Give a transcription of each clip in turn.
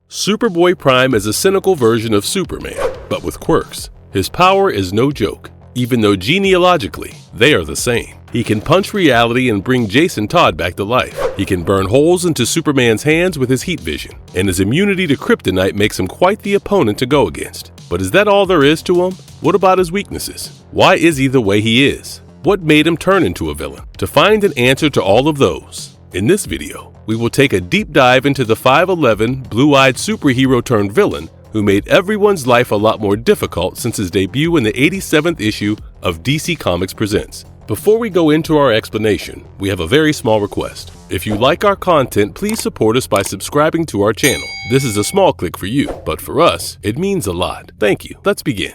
Superboy Prime is a cynical version of Superman, but with quirks. His power is no joke, even though genealogically, they are the same. He can punch reality and bring Jason Todd back to life. He can burn holes into Superman's hands with his heat vision, and his immunity to Kryptonite makes him quite the opponent to go against. But is that all there is to him? What about his weaknesses? Why is he the way he is? What made him turn into a villain? To find an answer to all of those, in this video, we will take a deep dive into the 5'11", blue-eyed superhero turned villain who made everyone's life a lot more difficult since his debut in the 87th issue of DC Comics Presents. Before we go into our explanation, we have a very small request. If you like our content, please support us by subscribing to our channel. This is a small click for you, but for us, it means a lot. Thank you. Let's begin.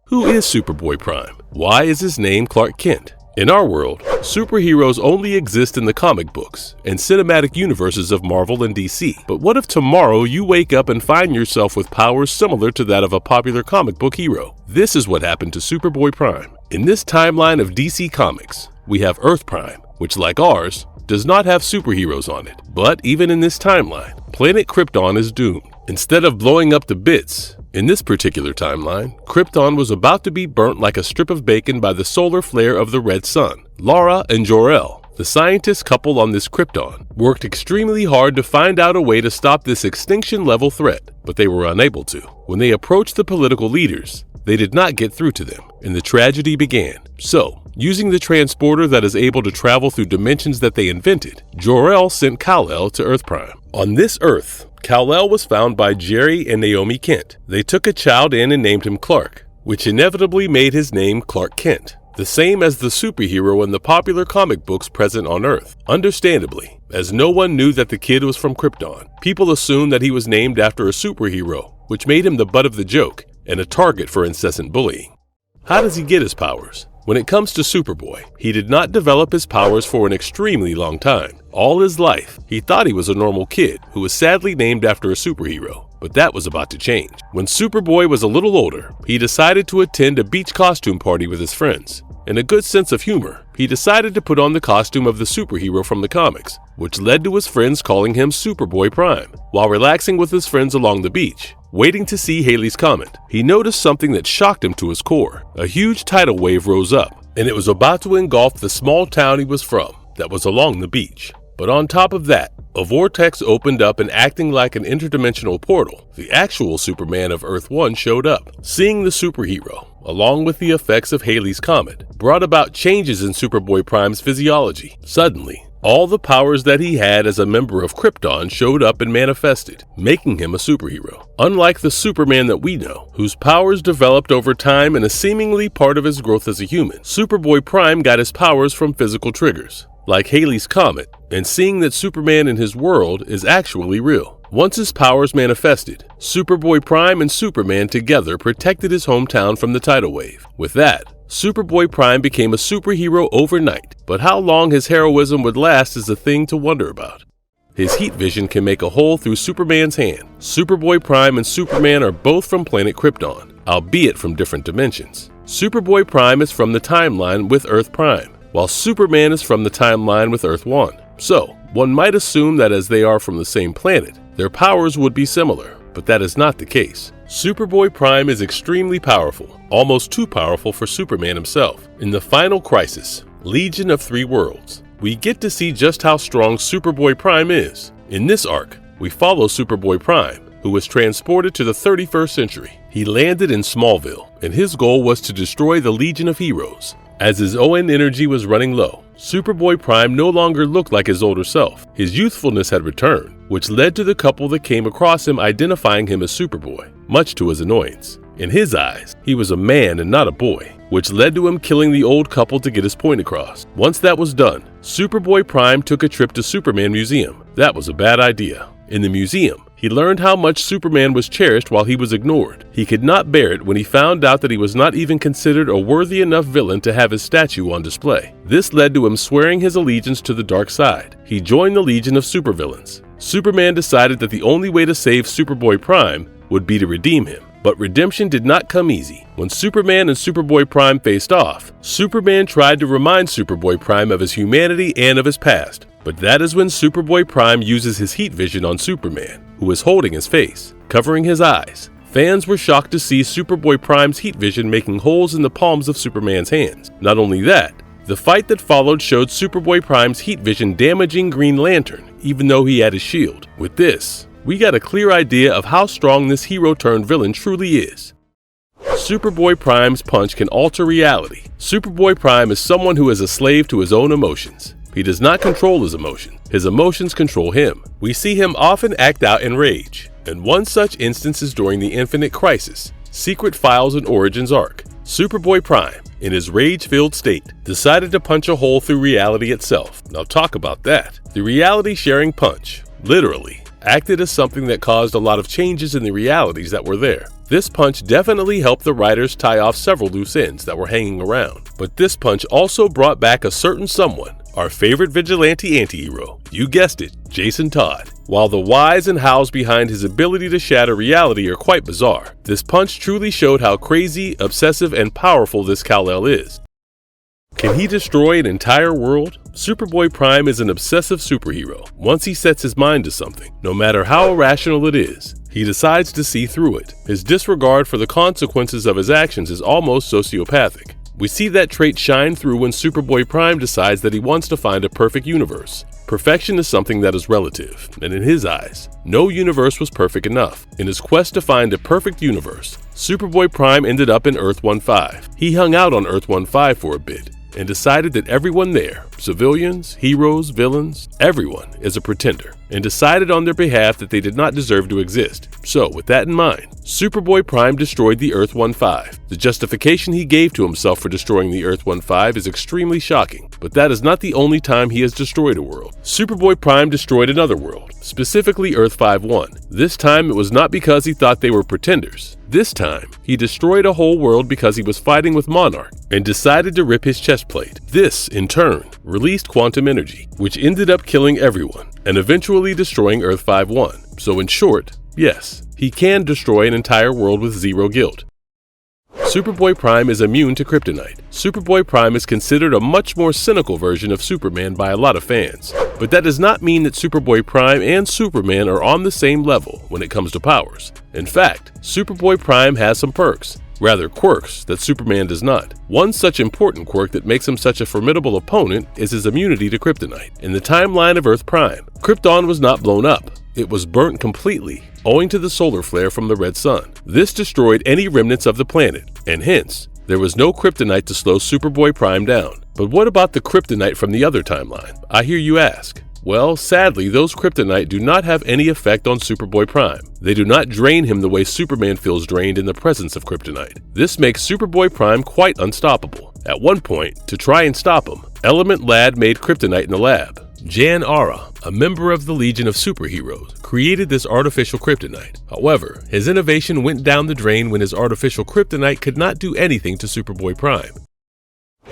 Who is Superboy Prime? Why is his name Clark Kent? In our world, superheroes only exist in the comic books and cinematic universes of Marvel and DC. But what if tomorrow you wake up and find yourself with powers similar to that of a popular comic book hero? This is what happened to Superboy Prime. In this timeline of DC Comics, we have Earth Prime, which like ours, does not have superheroes on it. But even in this timeline, planet Krypton is doomed. Instead of blowing up to bits, in this particular timeline, Krypton was about to be burnt like a strip of bacon by the solar flare of the red sun. Lara and Jor-El, the scientist couple on this Krypton, worked extremely hard to find out a way to stop this extinction-level threat, but they were unable to. When they approached the political leaders, they did not get through to them, and the tragedy began. So, using the transporter that is able to travel through dimensions that they invented, Jor-El sent Kal-El to Earth Prime. On this Earth, Kal-El was found by Jerry and Naomi Kent. They took a child in and named him Clark, which inevitably made his name Clark Kent, the same as the superhero in the popular comic books present on Earth. Understandably, as no one knew that the kid was from Krypton, people assumed that he was named after a superhero, which made him the butt of the joke and a target for incessant bullying. How does he get his powers? When it comes to Superboy, he did not develop his powers for an extremely long time. All his life, he thought he was a normal kid who was sadly named after a superhero, but that was about to change. When Superboy was a little older, he decided to attend a beach costume party with his friends. In a good sense of humor, he decided to put on the costume of the superhero from the comics, which led to his friends calling him Superboy Prime. While relaxing with his friends along the beach, waiting to see Halley's Comet, he noticed something that shocked him to his core. A huge tidal wave rose up, and it was about to engulf the small town he was from that was along the beach. But on top of that, a vortex opened up and acting like an interdimensional portal, the actual Superman of Earth 1 showed up. Seeing the superhero, along with the effects of Halley's Comet, brought about changes in Superboy Prime's physiology. Suddenly, all the powers that he had as a member of Krypton showed up and manifested, making him a superhero. Unlike the Superman that we know, whose powers developed over time and is seemingly part of his growth as a human, Superboy Prime got his powers from physical triggers, like Halley's Comet, and seeing that Superman in his world is actually real. Once his powers manifested, Superboy Prime and Superman together protected his hometown from the tidal wave. With that, Superboy Prime became a superhero overnight, but how long his heroism would last is a thing to wonder about. His heat vision can make a hole through Superman's hand. Superboy Prime and Superman are both from planet Krypton, albeit from different dimensions. Superboy Prime is from the timeline with Earth Prime, while Superman is from the timeline with Earth 1. So, one might assume that as they are from the same planet, their powers would be similar, but that is not the case. Superboy Prime is extremely powerful, almost too powerful for Superman himself. In the final crisis, Legion of Three Worlds, we get to see just how strong Superboy Prime is. In this arc, we follow Superboy Prime, who was transported to the 31st century. He landed in Smallville, and his goal was to destroy the Legion of Heroes. As his ON energy was running low, Superboy Prime no longer looked like his older self. His youthfulness had returned, which led to the couple that came across him identifying him as Superboy, much to his annoyance. In his eyes, he was a man and not a boy, which led to him killing the old couple to get his point across. Once that was done, Superboy Prime took a trip to Superman Museum. That was a bad idea. In the museum, he learned how much Superman was cherished while he was ignored. He could not bear it when he found out that he was not even considered a worthy enough villain to have his statue on display. This led to him swearing his allegiance to the dark side. He joined the Legion of Supervillains. Superman decided that the only way to save Superboy Prime would be to redeem him. But redemption did not come easy. When Superman and Superboy Prime faced off, Superman tried to remind Superboy Prime of his humanity and of his past. But that is when Superboy Prime uses his heat vision on Superman, who was holding his face, covering his eyes. Fans were shocked to see Superboy Prime's heat vision making holes in the palms of Superman's hands. Not only that, the fight that followed showed Superboy Prime's heat vision damaging Green Lantern, even though he had his shield. With this, we got a clear idea of how strong this hero-turned-villain truly is. Superboy Prime's punch can alter reality. Superboy Prime is someone who is a slave to his own emotions. He does not control his emotions control him. We see him often act out in rage, and one such instance is during the Infinite Crisis, Secret Files and Origins arc. Superboy Prime, in his rage-filled state, decided to punch a hole through reality itself. Now talk about that. The reality-sharing punch, literally, acted as something that caused a lot of changes in the realities that were there. This punch definitely helped the writers tie off several loose ends that were hanging around. But this punch also brought back a certain someone, our favorite vigilante anti-hero. You guessed it, Jason Todd. While the whys and hows behind his ability to shatter reality are quite bizarre, this punch truly showed how crazy, obsessive, and powerful this Kal-El is. Can he destroy an entire world? Superboy Prime is an obsessive superhero. Once he sets his mind to something, no matter how irrational it is, he decides to see through it. His disregard for the consequences of his actions is almost sociopathic. We see that trait shine through when Superboy Prime decides that he wants to find a perfect universe. Perfection is something that is relative, and in his eyes, no universe was perfect enough. In his quest to find a perfect universe, Superboy Prime ended up in Earth-15. He hung out on Earth-15 for a bit, and decided that everyone there, civilians, heroes, villains, everyone is a pretender, and decided on their behalf that they did not deserve to exist. So, with that in mind, Superboy Prime destroyed the Earth-15. The justification he gave to himself for destroying the Earth-15 is extremely shocking, but that is not the only time he has destroyed a world. Superboy Prime destroyed another world, specifically Earth-51. This time it was not because he thought they were pretenders. This time, he destroyed a whole world because he was fighting with Monarch and decided to rip his chest plate. This, in turn, released quantum energy, which ended up killing everyone and eventually destroying Earth-51. So in short, yes, he can destroy an entire world with zero guilt. Superboy Prime is immune to Kryptonite. Superboy Prime is considered a much more cynical version of Superman by a lot of fans. But that does not mean that Superboy Prime and Superman are on the same level when it comes to powers. In fact, Superboy Prime has some perks, rather quirks, that Superman does not. One such important quirk that makes him such a formidable opponent is his immunity to Kryptonite. In the timeline of Earth Prime, Krypton was not blown up. It was burnt completely, owing to the solar flare from the red sun. This destroyed any remnants of the planet, and hence, there was no Kryptonite to slow Superboy Prime down. But what about the Kryptonite from the other timeline? I hear you ask. Well, sadly, those Kryptonite do not have any effect on Superboy Prime. They do not drain him the way Superman feels drained in the presence of Kryptonite. This makes Superboy Prime quite unstoppable. At one point, to try and stop him, Element Lad made Kryptonite in the lab. Jan Ara, a member of the Legion of Superheroes, created this artificial kryptonite. However, his innovation went down the drain when his artificial kryptonite could not do anything to Superboy Prime.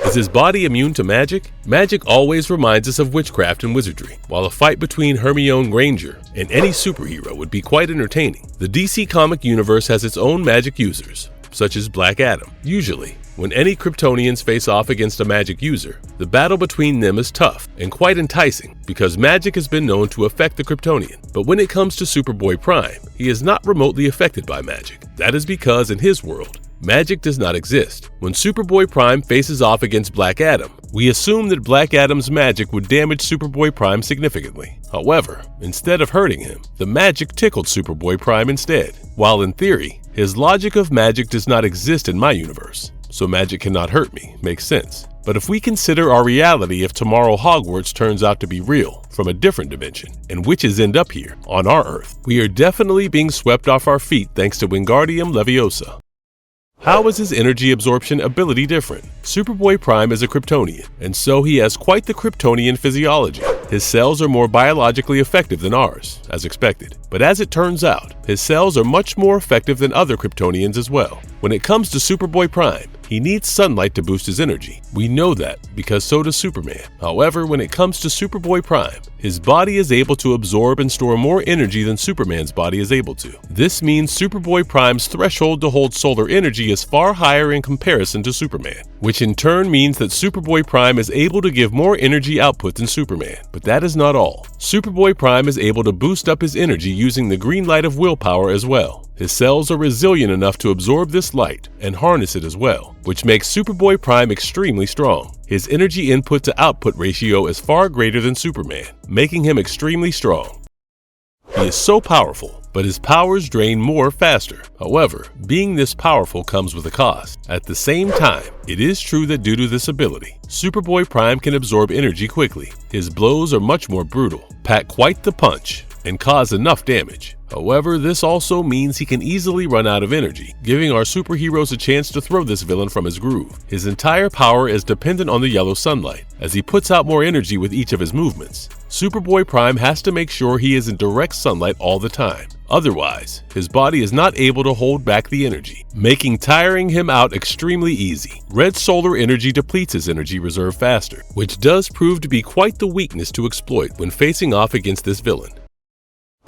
Is his body immune to magic? Magic always reminds us of witchcraft and wizardry. While a fight between Hermione Granger and any superhero would be quite entertaining, the DC comic universe has its own magic users, such as Black Adam. Usually, when any Kryptonians face off against a magic user, the battle between them is tough and quite enticing because magic has been known to affect the Kryptonian. But when it comes to Superboy Prime, he is not remotely affected by magic. That is because in his world, magic does not exist. When Superboy Prime faces off against Black Adam, we assume that Black Adam's magic would damage Superboy Prime significantly. However, instead of hurting him, the magic tickled Superboy Prime instead. While in theory, his logic of magic does not exist in my universe, so magic cannot hurt me, makes sense. But if we consider our reality if tomorrow Hogwarts turns out to be real, from a different dimension, and witches end up here, on our Earth, we are definitely being swept off our feet thanks to Wingardium Leviosa. How is his energy absorption ability different? Superboy Prime is a Kryptonian, and so he has quite the Kryptonian physiology. His cells are more biologically effective than ours, as expected. But as it turns out, his cells are much more effective than other Kryptonians as well. When it comes to Superboy Prime, He needs sunlight to boost his energy. We know that because so does Superman. However, when it comes to Superboy Prime, his body is able to absorb and store more energy than Superman's body is able to. This means Superboy Prime's threshold to hold solar energy is far higher in comparison to Superman, which in turn means that Superboy Prime is able to give more energy output than Superman. But that is not all. Superboy Prime is able to boost up his energy using the green light of willpower as well. His cells are resilient enough to absorb this light and harness it as well, which makes Superboy Prime extremely strong. His energy input to output ratio is far greater than Superman, making him extremely strong. He is so powerful, but his powers drain more faster. However, being this powerful comes with a cost. At the same time, it is true that due to this ability, Superboy Prime can absorb energy quickly. His blows are much more brutal, pack quite the punch, and cause enough damage. However, this also means he can easily run out of energy, giving our superheroes a chance to throw this villain from his groove. His entire power is dependent on the yellow sunlight, as he puts out more energy with each of his movements. Superboy Prime has to make sure he is in direct sunlight all the time. Otherwise, his body is not able to hold back the energy, making tiring him out extremely easy. Red solar energy depletes his energy reserve faster, which does prove to be quite the weakness to exploit when facing off against this villain.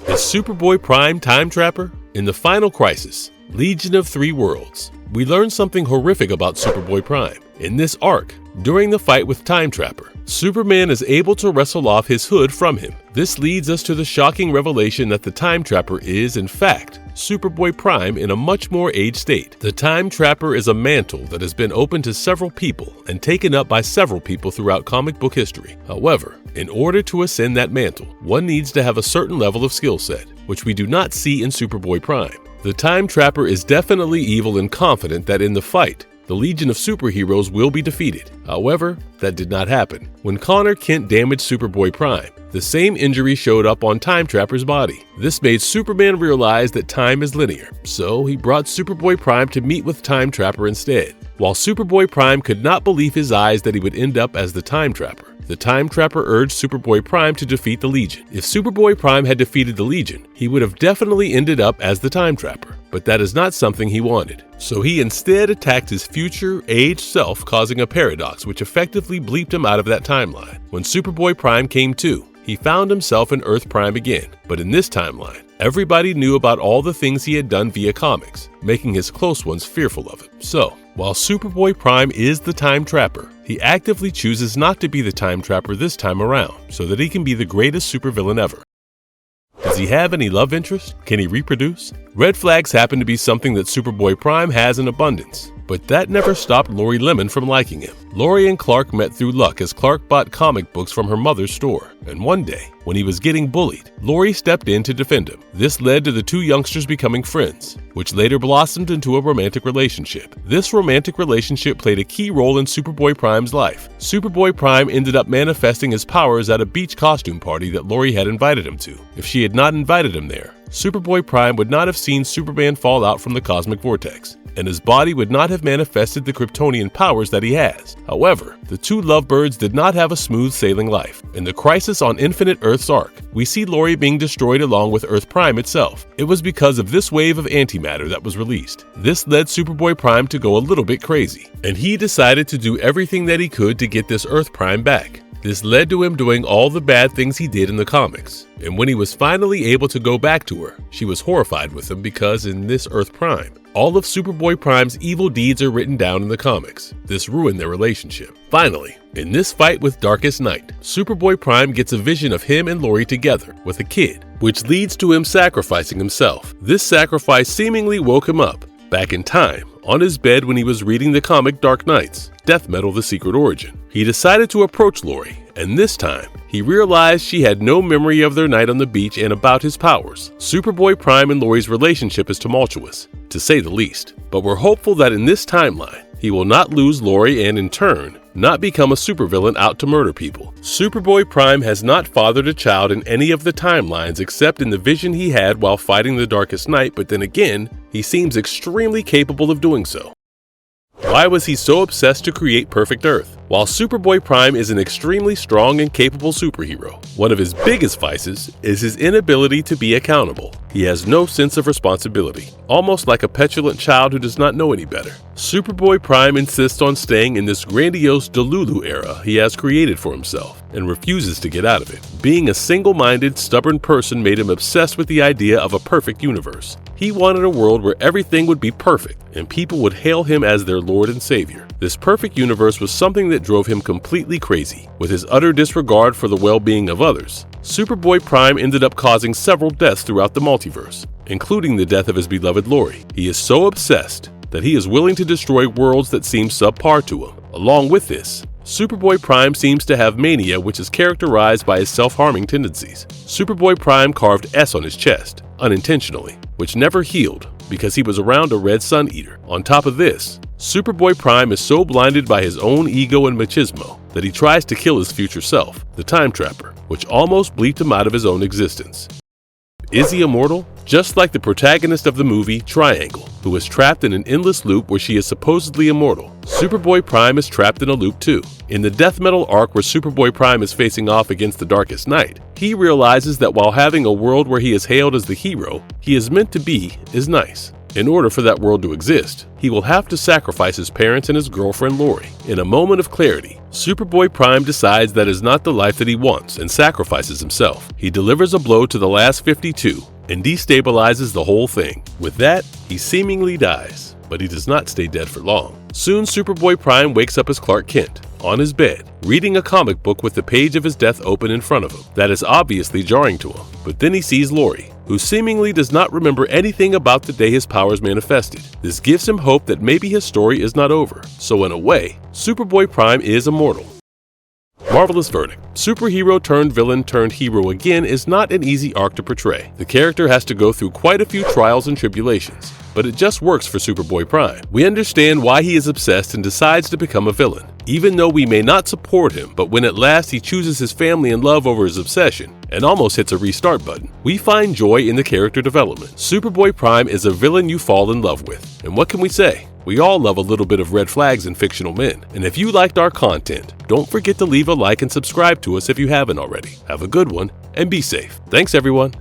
Is Superboy Prime Time Trapper? In the final crisis, Legion of Three Worlds, we learn something horrific about Superboy Prime. In this arc, during the fight with Time Trapper, Superman is able to wrestle off his hood from him. This leads us to the shocking revelation that the Time Trapper is, in fact, Superboy Prime in a much more aged state. The Time Trapper is a mantle that has been open to several people and taken up by several people throughout comic book history. However, in order to ascend that mantle, one needs to have a certain level of skill set, which we do not see in Superboy Prime. The Time Trapper is definitely evil and confident that in the fight, the Legion of Superheroes will be defeated. However, that did not happen. When Connor Kent damaged Superboy Prime, the same injury showed up on Time Trapper's body. This made Superman realize that time is linear, so he brought Superboy Prime to meet with Time Trapper instead. While Superboy Prime could not believe his eyes that he would end up as the Time Trapper, the Time Trapper urged Superboy Prime to defeat the Legion. If Superboy Prime had defeated the Legion, he would have definitely ended up as the Time Trapper, but that is not something he wanted. So he instead attacked his future, aged self, causing a paradox which effectively bleeped him out of that timeline. When Superboy Prime came to, he found himself in Earth Prime again, but in this timeline, everybody knew about all the things he had done via comics, making his close ones fearful of him. So, while Superboy Prime is the Time Trapper, he actively chooses not to be the Time Trapper this time around, so that he can be the greatest supervillain ever. Does he have any love interest? Can he reproduce? Red flags happen to be something that Superboy Prime has in abundance, but that never stopped Lori Lemon from liking him. Lori and Clark met through luck as Clark bought comic books from her mother's store, and one day, when he was getting bullied, Lori stepped in to defend him. This led to the two youngsters becoming friends, which later blossomed into a romantic relationship. This romantic relationship played a key role in Superboy Prime's life. Superboy Prime ended up manifesting his powers at a beach costume party that Lori had invited him to. If she had not invited him there, Superboy Prime would not have seen Superman fall out from the cosmic vortex, and his body would not have manifested the Kryptonian powers that he has. However, the two lovebirds did not have a smooth sailing life. In the Crisis on Infinite Earths arc, we see Lori being destroyed along with Earth Prime itself. It was because of this wave of antimatter that was released. This led Superboy Prime to go a little bit crazy, and he decided to do everything that he could to get this Earth Prime back. This led to him doing all the bad things he did in the comics, and when he was finally able to go back to her, she was horrified with him because in this Earth Prime, all of Superboy Prime's evil deeds are written down in the comics. This ruined their relationship. Finally, in this fight with Darkest Night, Superboy Prime gets a vision of him and Lori together with a kid, which leads to him sacrificing himself. This sacrifice seemingly woke him up, back in time, on his bed when he was reading the comic Dark Knights, Death Metal: The Secret Origin. He decided to approach Lori, and this time, he realized she had no memory of their night on the beach and about his powers. Superboy Prime and Lori's relationship is tumultuous, to say the least, but we're hopeful that in this timeline, he will not lose Lori and in turn, not become a supervillain out to murder people. Superboy Prime has not fathered a child in any of the timelines except in the vision he had while fighting the Darkest Night, but then again, he seems extremely capable of doing so. Why was he so obsessed to create Perfect Earth? While Superboy Prime is an extremely strong and capable superhero, one of his biggest vices is his inability to be accountable. He has no sense of responsibility, almost like a petulant child who does not know any better. Superboy Prime insists on staying in this grandiose Delulu era he has created for himself and refuses to get out of it. Being a single-minded, stubborn person made him obsessed with the idea of a perfect universe. He wanted a world where everything would be perfect and people would hail him as their Lord and Savior. This perfect universe was something that drove him completely crazy. With his utter disregard for the well-being of others, Superboy Prime ended up causing several deaths throughout the multiverse, including the death of his beloved Lori. He is so obsessed that he is willing to destroy worlds that seem subpar to him. Along with this, Superboy Prime seems to have mania, which is characterized by his self-harming tendencies. Superboy Prime carved S on his chest, unintentionally, which never healed because he was around a red sun eater. On top of this, Superboy Prime is so blinded by his own ego and machismo that he tries to kill his future self, the Time Trapper, which almost bleeped him out of his own existence. Is he immortal? Just like the protagonist of the movie Triangle, who is trapped in an endless loop where she is supposedly immortal, Superboy Prime is trapped in a loop too. In the death metal arc where Superboy Prime is facing off against the Darkest Night, he realizes that while having a world where he is hailed as the hero he is meant to be is nice. In order for that world to exist, he will have to sacrifice his parents and his girlfriend Lori. In a moment of clarity, Superboy Prime decides that is not the life that he wants and sacrifices himself. He delivers a blow to the last 52 and destabilizes the whole thing. With that, he seemingly dies, but he does not stay dead for long. Soon, Superboy Prime wakes up as Clark Kent, on his bed, reading a comic book with the page of his death open in front of him. That is obviously jarring to him, but then he sees Lori, who seemingly does not remember anything about the day his powers manifested. This gives him hope that maybe his story is not over, so in a way, Superboy Prime is immortal. Marvelous verdict. Superhero turned villain turned hero again is not an easy arc to portray. The character has to go through quite a few trials and tribulations, but it just works for Superboy Prime. We understand why he is obsessed and decides to become a villain, even though we may not support him, but when at last he chooses his family and love over his obsession and almost hits a restart button, we find joy in the character development. Superboy Prime is a villain you fall in love with, and what can we say? We all love a little bit of red flags in fictional men. And if you liked our content, don't forget to leave a like and subscribe to us if you haven't already. Have a good one and be safe. Thanks everyone.